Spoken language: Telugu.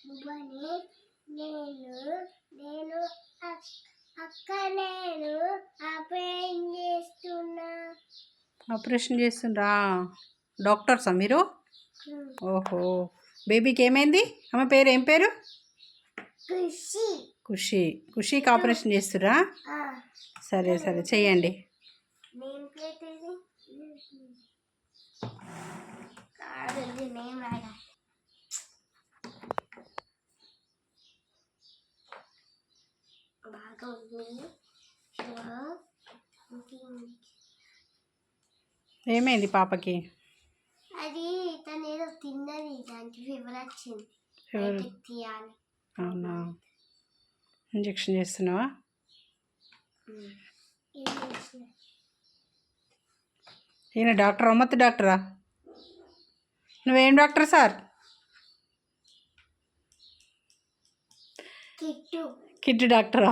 భువని నేను నేను అక్క నేను ఆపరేషన్ చేస్తున్నా. ఆపరేషన్ చేస్తుండ్రా? డాక్టర్సా మీరు? ఓహో, బేబీకి ఏమైంది? అమ్మ పేరు ఏం పేరు? ఖుషి. ఖుషి. ఖుషికి ఆపరేషన్ చేస్తురా? సరే సరే చెయ్యండి. నేమ్ ప్లేట్ ఇది కాదు, ఇది నేమ్ రాయాలి. బాగా ఉంది. ఏమైంది పాపకి? అది తను ఏదో తిన్నది, దానికి ఫీవర్ వచ్చింది. ఫీవర్ తీయాలి. అవునా? ఇంజెక్షన్ చేస్తున్నావా? ఈయన డాక్టర్ అమ్మత్ డాక్టరా? నువ్వేం డాక్టర్ సార్? కిట్టు. కిట్టు డాక్టరా?